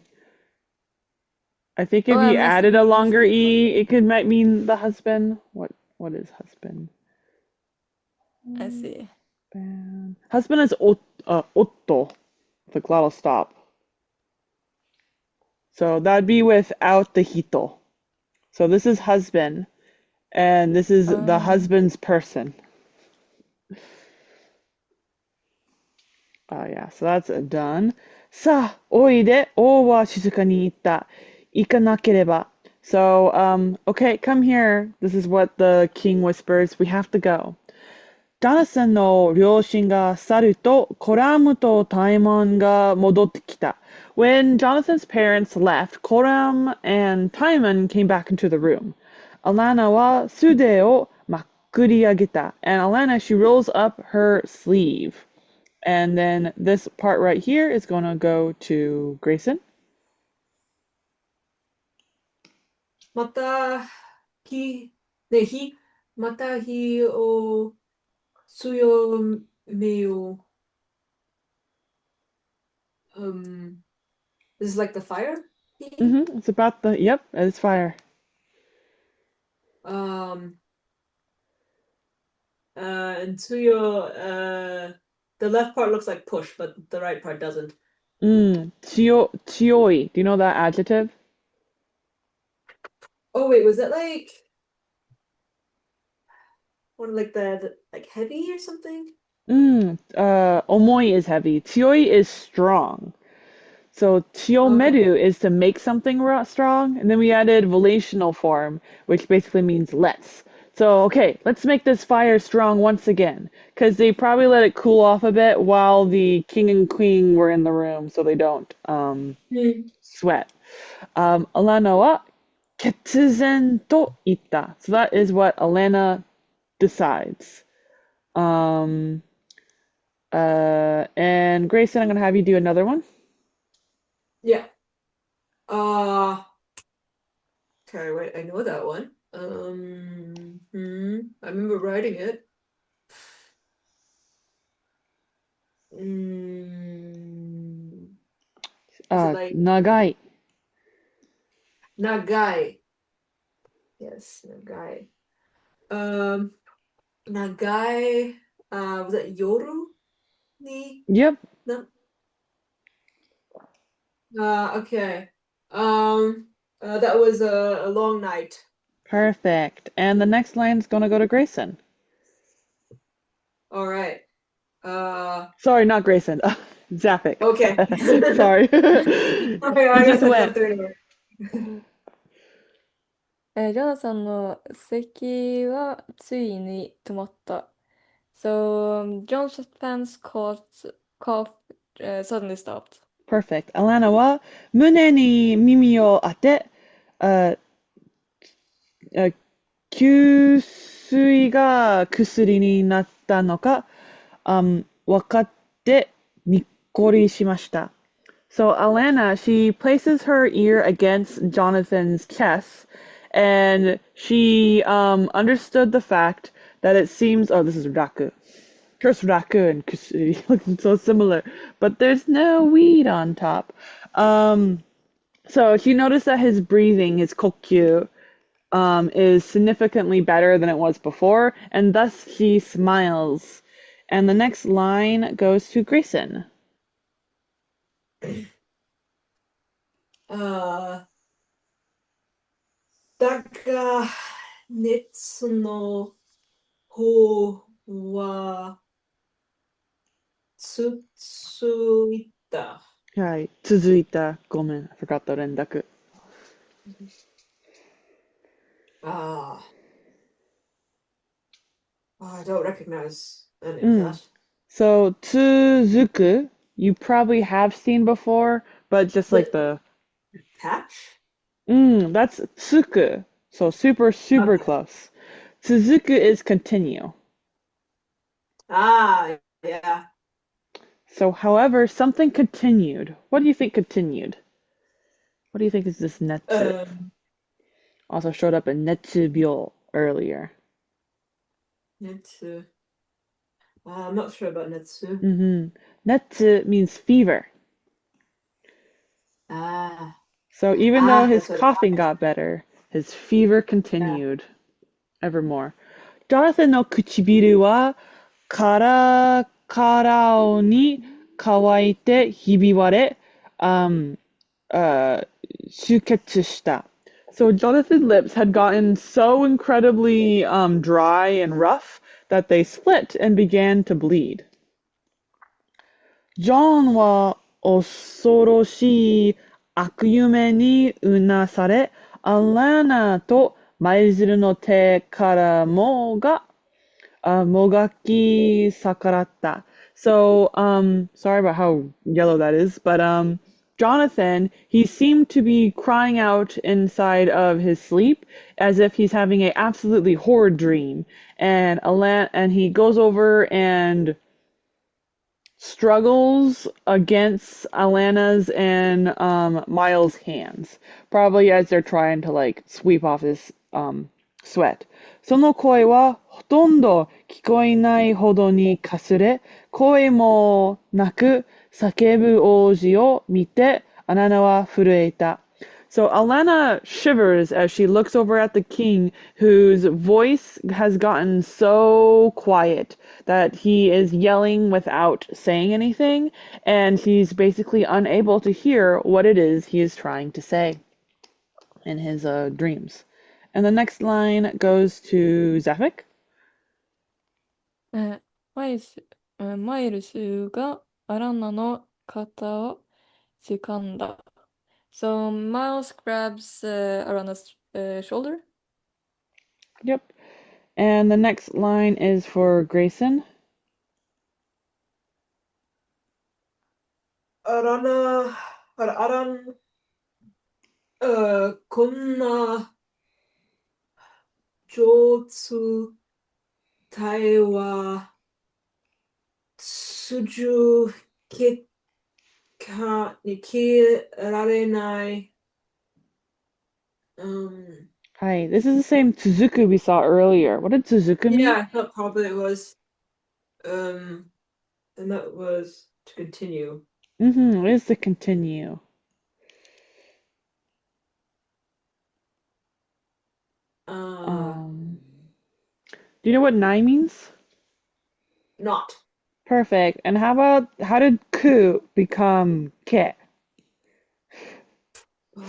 I think Oh, if you added a I missed longer it. E, it could might mean the husband. What is husband? I see. Husband is otto, the glottal stop. So that'd be without the hito. So this is husband, and this is the husband's person. Oh yeah, so that's done. さあ、おいで、王は静かに言った。行かなければ。So, okay, come here. This is what the king whispers. We have to go. ダナさんの両親が去ると、コラムとタイマンが戻ってきた. When Jonathan's parents left, Koram and Timon came back into the room. Alanna は袖をまっくり上げた. And Alanna, she rolls up her sleeve. And then this part right here is going to go to Grayson. また、ね、また火を強めよう。This is like the fire? It's about yep, it's fire. And suyo, the left part looks like push, but the right part doesn't. Chioi. Do you know that adjective? Oh wait, was that like one like the like heavy or something? Omoi is heavy. Chioi is strong. So chiomeru is to make something strong, and then we added relational form, which basically means let's. So, okay, let's make this fire strong once again, because they probably let it cool off a bit while the king and queen were in the room, so they don't sweat. Alanna wa ketsuzen to itta. So that is what Alanna decides. And Grayson, I'm gonna have you do another one. Yeah. Okay, wait, I know that one. I remember writing it. Is it like Nagai. Nagai? Yes, Nagai. Nagai. Was it Yoru? Yep. No. Okay. That was a long night. Perfect. And the next line's gonna go to Grayson. All right. Sorry, not Grayson. Zappic. Okay. Sorry. Okay, I He guess just I went. jumped through anyway. ジョナサンの咳はついに止まった。So, Jonathan's cough suddenly stopped. Perfect. Alanna wa mune ni mimi o ate, kyusui ga kusuri ni natta no ka, wakatte nikkori shimashita. So Alanna, she places her ear against Jonathan's chest, and she understood the fact that it seems. Oh, this is raku. Of course, raku and kusuri look so similar, but there's no weed on top. So she noticed that his breathing, his kokyu, is significantly better than it was before, and thus she smiles. And the next line goes to Grayson. だが、熱の方は続いた。はい、続いた。ごめん、I forgot the 連絡。I don't recognize any of that. So, 続く, you probably have seen before, but just like the Patch? that's つく. So super Okay. close. 続く is continue. Yeah. So, however, something continued. What do you think continued? What do you think is this netsu? Also showed up in Netsubyo earlier. Netsu. I'm not sure about Netsu. Netsu means fever. So even though his coughing got better, his fever continued evermore. Jonathan no kuchibiru wa karakara ni kawaite hibiware shuketsu shita. So Jonathan's lips had gotten so incredibly dry and rough that they split and began to bleed. John は恐ろしい悪夢にうなされ、アラナと舞鶴の手からもがき逆らった。So, sorry about how yellow that is, but Jonathan, he seemed to be crying out inside of his sleep as if he's having a absolutely horrid dream. And he goes over and struggles against Alanna's and Miles' hands, probably as they're trying to like sweep off his sweat. その声はほとんど聞こえないほどにかすれ、声もなく叫ぶ王子を見て、アラナは震えた。So Alanna shivers as she looks over at the king, whose voice has gotten so quiet that he is yelling without saying anything, and he's basically unable to hear what it is he is trying to say in his dreams. And the next line goes to Zephic. マイルスがアランナの肩を掴んだ。So Miles grabs Alanna's shoulder. Yep. And the next line is for Grayson. アラン、こんな上手対話続けに切られない。Hi, this is the same Suzuku we saw earlier. What did Suzuku mean? Yeah, I thought probably it was. And that was to continue. It is to continue. Do you know what nai means? Not. Perfect. And how did ku become ke? It's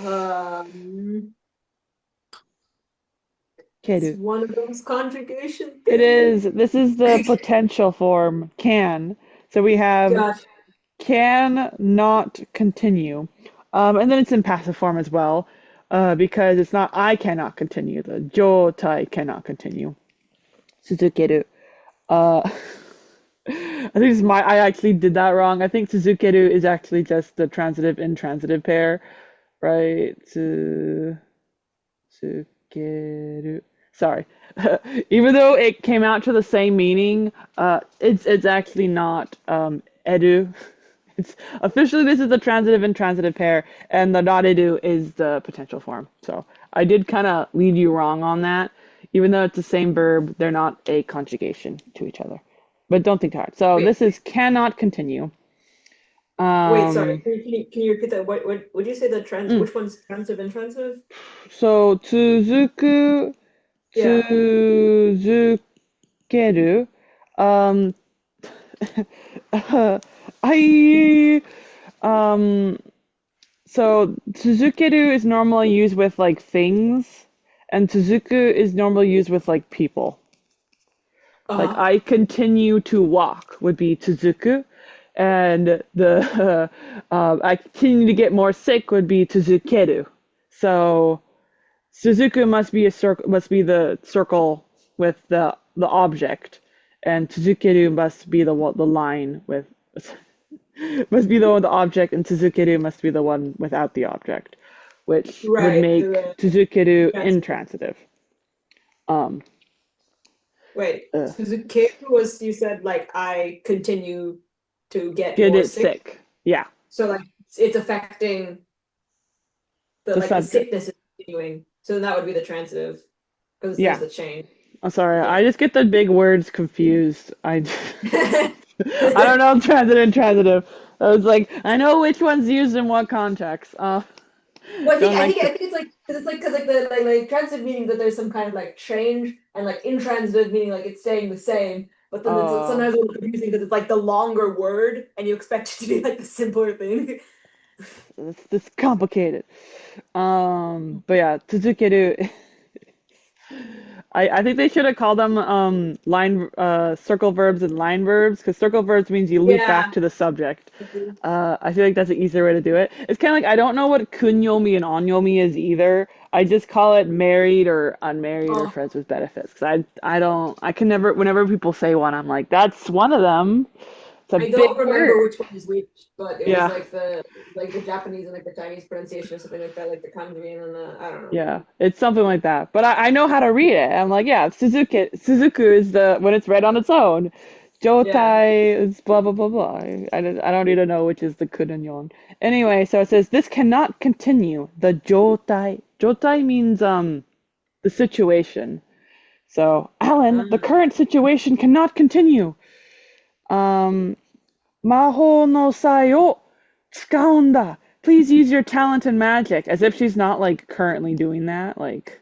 Keru. one of those conjugation things. It is. This is the potential form, can. So we have Gotcha. can not continue. And then it's in passive form as well, because it's not I cannot continue. The jotai cannot continue. Suzukeru. I think I actually did that wrong. I think Suzukeru is actually just the transitive intransitive pair, right? Suzukeru. Sorry. Even though it came out to the same meaning, it's actually not edu. It's officially this is the transitive intransitive pair, and the not edu is the potential form. So I did kind of lead you wrong on that. Even though it's the same verb, they're not a conjugation to each other. But don't think too hard. So this is cannot continue. Wait, sorry. Can you repeat that? What would you say the trans? Which one's transitive intransitive? So tsuzuku, tsuzukeru. So tsuzukeru is normally used with like things, and tsuzuku is normally used with like people. Like I continue to walk would be tsuzuku, and the I continue to get more sick would be tsuzukeru. So tsuzuku must be the circle with the object, and tsuzukeru must be the line with must be the one with the object, and tsuzukeru must be the one without the object, which would make tsuzukeru intransitive. Wait, tsuzukeru was, you said, like, I continue to get more sick? Yeah. So, like, it's affecting the The like the subject. sickness is continuing. So then that would be the transitive because there's Yeah. the change. I'm sorry. I Yeah. just get the big words confused. I don't know transitive and transitive. I was like, I know which one's used in what context. Well, Don't I like think to. it's like because it's like the like transitive meaning that there's some kind of like change, and like intransitive meaning like it's staying the same. But then it's Oh, sometimes a little confusing because it's like the longer word, and you expect it to be like the simpler thing. it's complicated. But yeah, 続ける. I think they should have called them line circle verbs and line verbs because circle verbs means you loop back Yeah. to the subject. I feel like that's an easier way to do it. It's kind of like I don't know what kunyomi and onyomi is either. I just call it married or unmarried or Oh, friends with benefits because I don't I can never whenever people say one I'm like that's one of them. It's a I big don't remember word. which one is which, but it was Yeah. like the Japanese and like the Chinese pronunciation or something like that, like the kanji and then the I don't know. Yeah, it's something like that. But I know how to read it. I'm like, yeah, Suzuku is the when it's read on its own. Yeah. Jotai is blah blah blah blah. I don't need to know which is the kunanyon. Anyway, so it says this cannot continue. The jotai. Jotai means the situation. So, Alan, the Mm. current situation cannot continue. Um, Maho no sai o tsukaunda. Please use your talent and magic. As if she's not like currently doing that. Like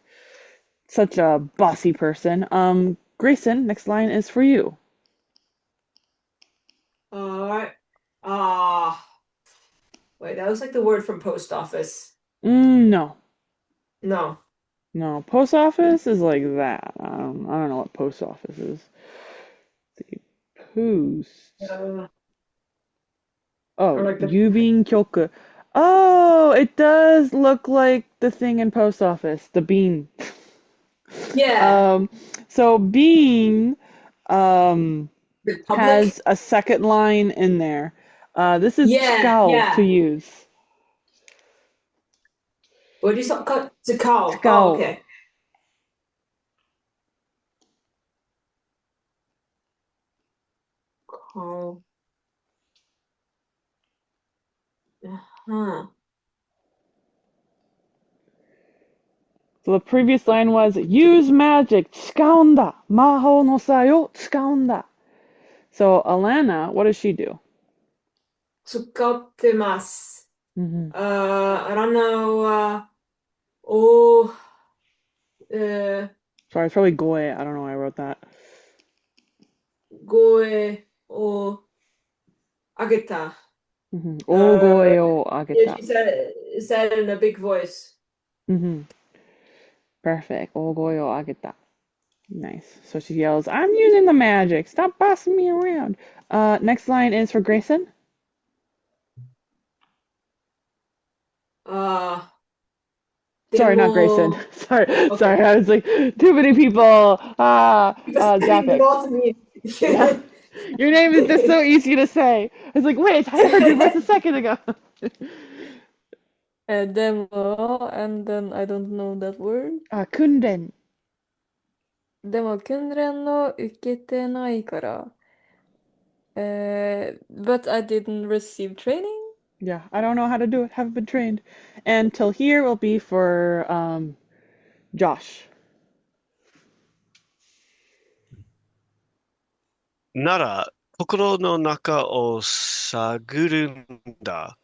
such a bossy person. Grayson, next line is for you. All right. Ah, wait, that was like the word from post office. No. No. No. Post office is like that. I don't know what post office is. Let's see. Post. Uh, or Oh, like the Yubin Kyoku. Oh, it does look like the thing in post office, the bean. yeah, Um, so bean the public. has a second line in there. This is Yeah, scowl to yeah. use. What do you call it? To call. Oh, Scowl. okay. Call. Huh. So the previous line was use magic, 使うんだ. Maho no sai o 使うんだ. So Alanna, what does she do? 使ってます。Hmm. Alanna は、お、え Sorry, it's probably goe. I don't know why I wrote that. 声を上げた。Ogoe Uh, o yeah, ageta. she said it in a big voice. Hmm. Perfect. Ogoe o ageta. Nice. So she yells, I'm using the magic. Stop bossing me around. Next line is for Grayson. Uh, Sorry, not Grayson. でも、Sorry, okay. sorry. I was like, too many people. Keep sending them Japik. all to me. Yeah. Your name is just so easy to say. I was like, wait, I heard your voice a second ago. Demo, and then I don't know that word. Kunden. でも、訓練の受けてないから。But I didn't receive training. Yeah, I don't know how to do it. Haven't been trained. And till here will be for Josh. なら、心の中を探るんだ。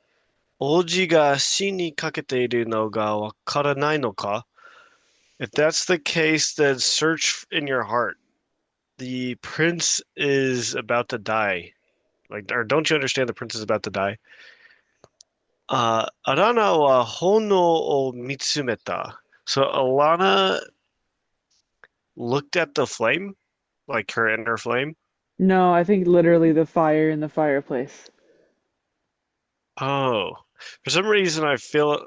王子が死にかけているのがわからないのか? If that's the case, then search in your heart. The prince is about to die. Like, or don't you understand the prince is about to die? Alanna wa hono o mitsumeta. So Alanna looked at the flame, like her inner flame. No, I think literally the fire in the fireplace. Oh, for some reason I feel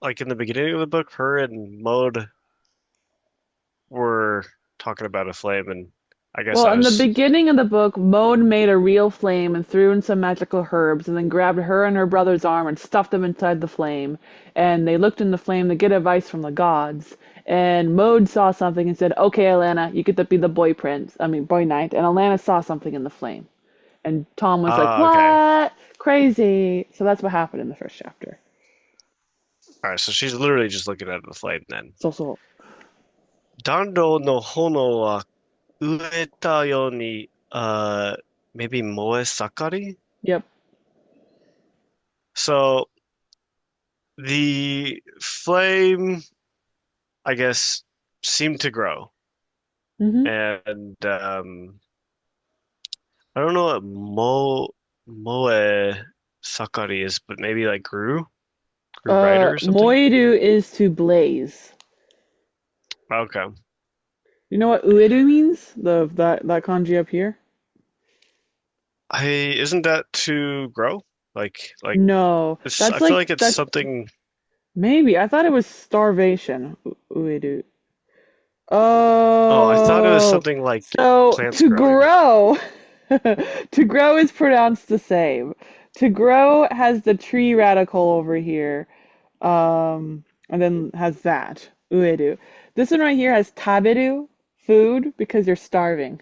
like in the beginning of the book, her and Maud were talking about a flame, and I guess Well, I in the was. beginning of the book, Maud made a real flame and threw in some magical herbs and then grabbed her and her brother's arm and stuffed them inside the flame. And they looked in the flame to get advice from the gods. And Maud saw something and said, okay, Alanna, you get to be the boy knight. And Alanna saw something in the flame. And Tom was like, Ah, okay. what? Crazy. So that's what happened in the first chapter. All right, so she's literally just looking at the flame then. そうそ暖炉の炎は飢えたように、maybe 燃え盛り? う。Yep. So the flame, I guess, seemed to grow. Mm-hmm. And I don't know what moe sakari is, but maybe like grew brighter or something. Moeru is to blaze. Okay. You know what ueru means? That kanji up here? Isn't that to grow? Like No, it's, that's I feel like like it's that's something. maybe. I thought it was starvation. Ueru. Oh, I thought it was Oh, something like so plants to growing. grow, to grow is pronounced the same. To grow has the tree radical over here, and then has that, ueru. This one right here has taberu, food, because you're starving.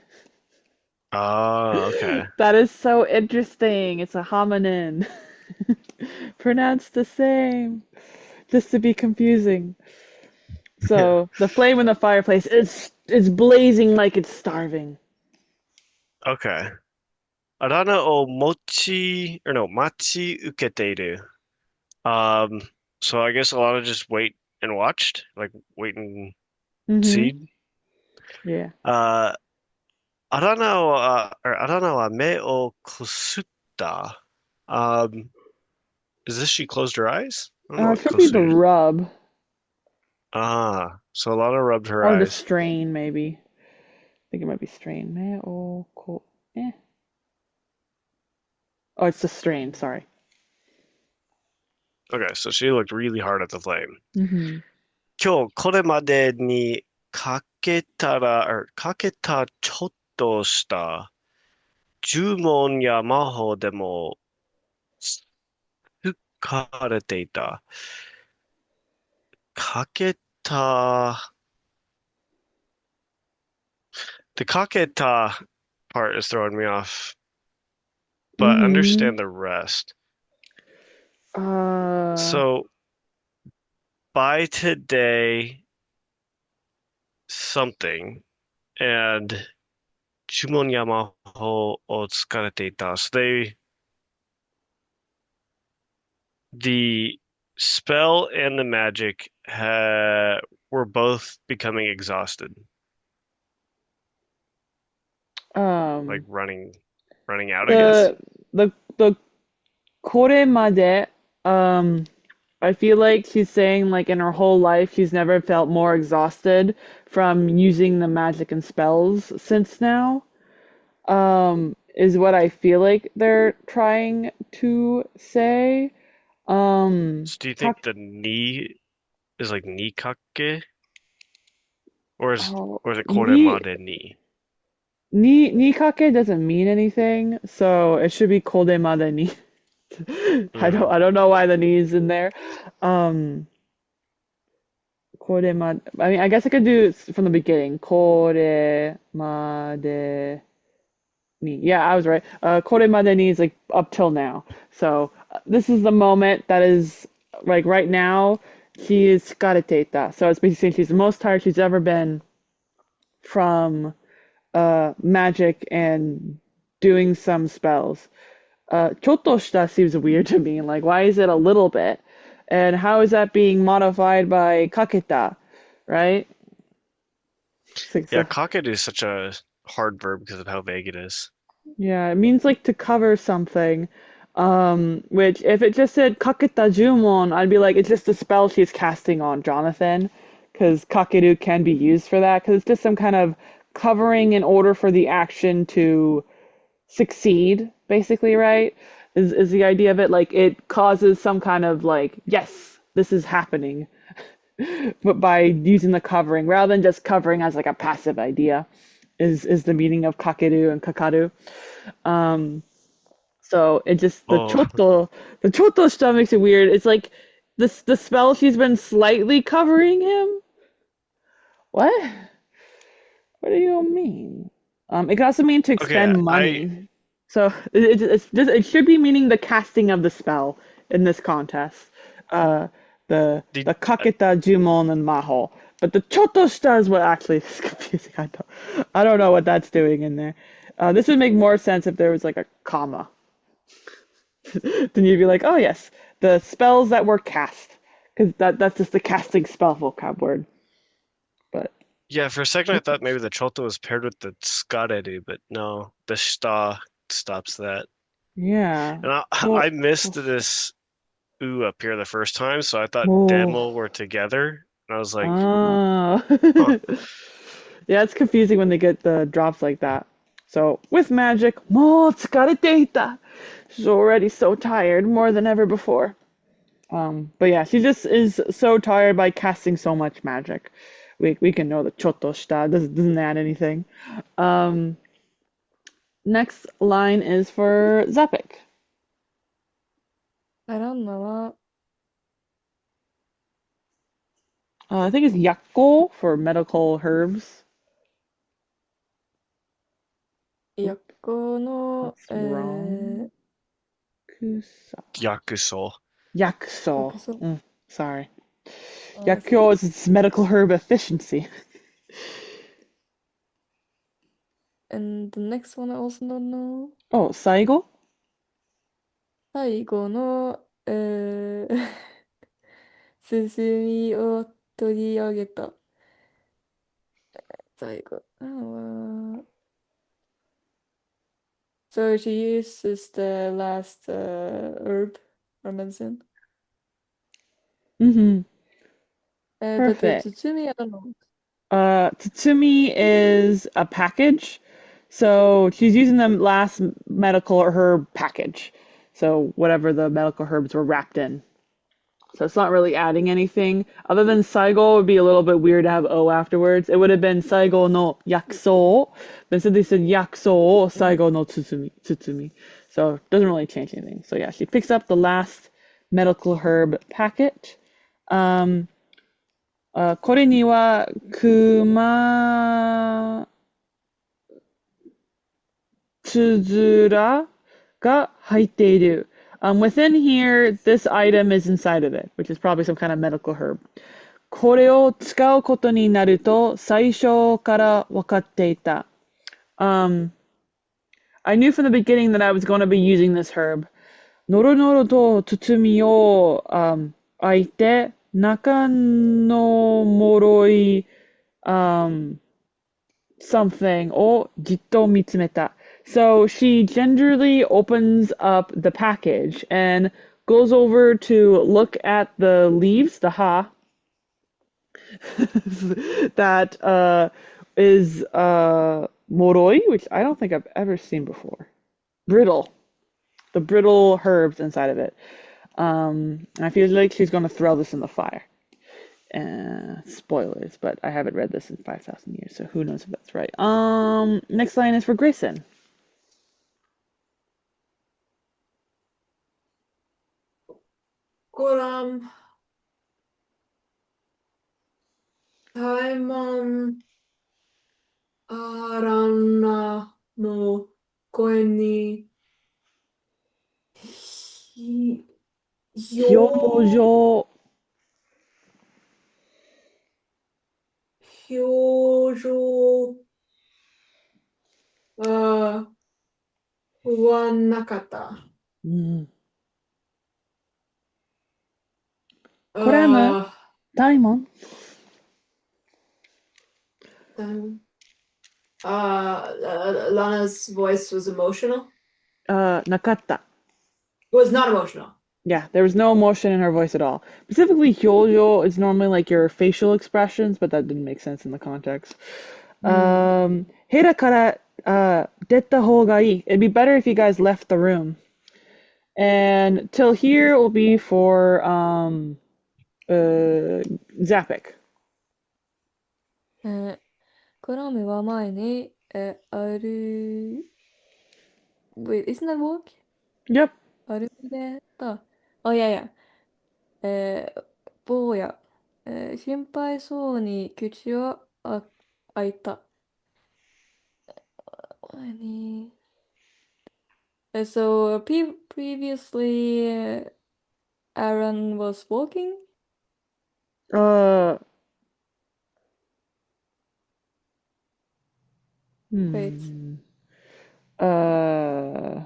Oh, okay. That is so interesting. It's a hominin. Pronounced the same, just to be confusing. So the flame in the fireplace is blazing like it's starving. Okay. Arana o mochi, or no, machi uketeiru. Um, so I guess Alanna just wait and watched, like wait and Mm-hmm. see. Yeah. Uh, Arana wa me o kosutta. Um, is this she closed her eyes? I don't know It what should be the kosu. rub So Alana rubbed her or the eyes. strain, maybe. I think it might be strain. Me o ko eh. Oh, it's the strain. Sorry. Okay, so she looked really hard at the flame. Mm-hmm. 今日これまでにかけたちょっとした呪文や魔法でも使われていた。かけた、the かけた part is throwing me off, but Mm-hmm. understand the rest. Uh, So by today something and 呪文や魔法を使われていた. So the spell and the magic were both becoming exhausted, like um, running out, I guess. the koremade, I feel like she's saying like in her whole life she's never felt more exhausted from using the magic and spells since now. Is what I feel like they're trying to say. So do you Ta think the ni is like ni kake, or is oh, or is it ni koremade ni? nikake doesn't mean anything, so it should be kodemade ni. Hmm. I don't know why the ni is in there. Um, Koremade. I mean, I guess I could do it from the beginning. Koremade ni. Yeah, I was right. Koremade ni is like up till now. So this is the moment that is like right now. She is tsukareteta. So it's basically saying she's the most tired she's ever been from magic and doing some spells. Chotoshita seems weird to me. Like, why is it a little bit? And how is that being modified by kaketa, right? Yeah, So, kake is such a hard verb because of how vague it is. yeah, it means like to cover something. Which if it just said kaketa jumon, I'd be like, it's just a spell she's casting on Jonathan, because kakeru can be used for that, because it's just some kind of covering in order for the action to succeed, basically, right? Is the idea of it like it causes some kind of like, yes, this is happening, but by using the covering rather than just covering as like a passive idea, is the meaning of kakeru and kakaru. Um, so it just Oh, the choto stuff makes it weird. It's like the spell she's been slightly covering him. What? What do you mean? It can also mean to okay. expend money. So it should be meaning the casting of the spell in this contest. Uh, Did the kaketa, jumon, and maho. But the chotoshita is what actually is confusing. I don't know what that's doing in there. This would make more sense if there was like a comma. Then you'd be like, oh yes, the spells that were cast, because that's just the casting spell vocab word. But yeah, for a second I thought maybe the Choto was paired with the Skareru, but no, the Shita stops that. yeah, And I missed this U up here the first time, so I thought oh, Demo were together. And I was like, ah, huh. yeah, it's confusing when they get the drops like that. So with magic, mo tsukarete ita. She's already so tired, more than ever before. But yeah, she just is so tired by casting so much magic. We can know that Choto shita doesn't add anything. Um, Next line is for Zapik. アランナは、I think it's Yakko for medical herbs. 薬効の、That's wrong. Kusa. Yakuso. Yakso. 薬草。Sorry. I see. Yakko is its medical herb efficiency. And the next one I also don't know. Oh, Saigo? 最後の、進みを取り上げた。最後。So she uses the last herb or medicine. Mm-hmm. The Perfect. Tsutsumi, I don't know. Tatsumi is a package. So she's using the last medical herb package. So whatever the medical herbs were wrapped in. So it's not really adding anything. Other than Saigo would be a little bit weird to have O afterwards. It would have been Saigo no Yakuso. But instead they said Yakuso Saigo no Tsutsumi. So it doesn't really change anything. So yeah, she picks up the last medical herb packet. これには熊つづらが入っている. Within here, this item is inside of it, which is probably some kind of medical herb. これを使うことになると最初から分かっていた. I knew from the beginning that I was going to be using this herb. のろのろと包みを、開いて中の脆い、something をじっと見つめた. So she gingerly opens up the package and goes over to look at the leaves, the ha, that is moroi, which I don't think I've ever seen before. Brittle. The brittle herbs inside of it. I feel like she's going to throw this in the fire. Spoilers, but I haven't read this in 5,000 years, so who knows if that's right. Next line is for Grayson. コラム、タイマン、アランナの声に、ひ、表情、表情はなかった。これもダイモン。Lana's voice was emotional? なかった. Was not emotional. Yeah, there was no emotion in her voice at all. Specifically, hyojo is normally like your facial expressions, but that didn't make sense in the context. 部屋から出た方がいい. It'd be better if you guys left the room. And till here will be for Zapik. コラムは前に、歩 Wait, isn't that walk? Yep. 歩いてた。Oh, yeah, yeah. 坊や、心配そうに口を開いた。So previously, Aaron was walking Uh, Wait. hmm. Uh,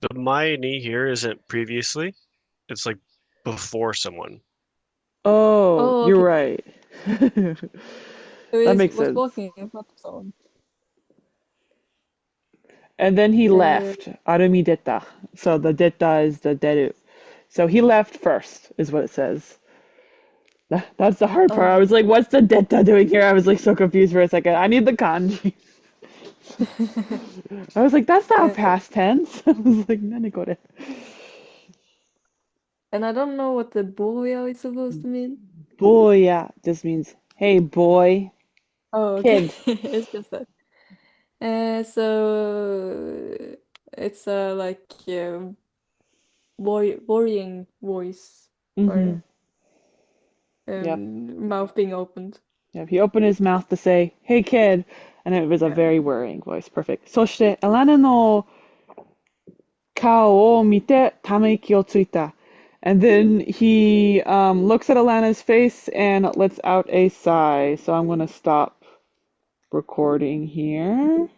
The Mayani here isn't previously. It's like before someone. oh, Oh, you're okay. right. So That he makes was sense. walking in front of someone. And then he Uh, left. Arumi detta. So the detta is the deru. So he left first, is what it says. That's the hard part. I oh. was like, what's the detta doing here? I was like so confused for a second. I need the kanji. I was like, that's not Uh, past tense. I was like, nanekore. and I don't know what the boya is supposed to mean. Boya just means, hey boy, Oh, okay. kid. It's just that. So it's like worrying voice Mm-hmm. or Yep. mouth being opened. Yep. He opened his mouth to say, hey kid, and it was a Yeah. very worrying voice. Perfect. そして、Alannaの顔を見てため息をついた. And then he looks at Alana's face and lets out a sigh. So I'm going to stop recording here.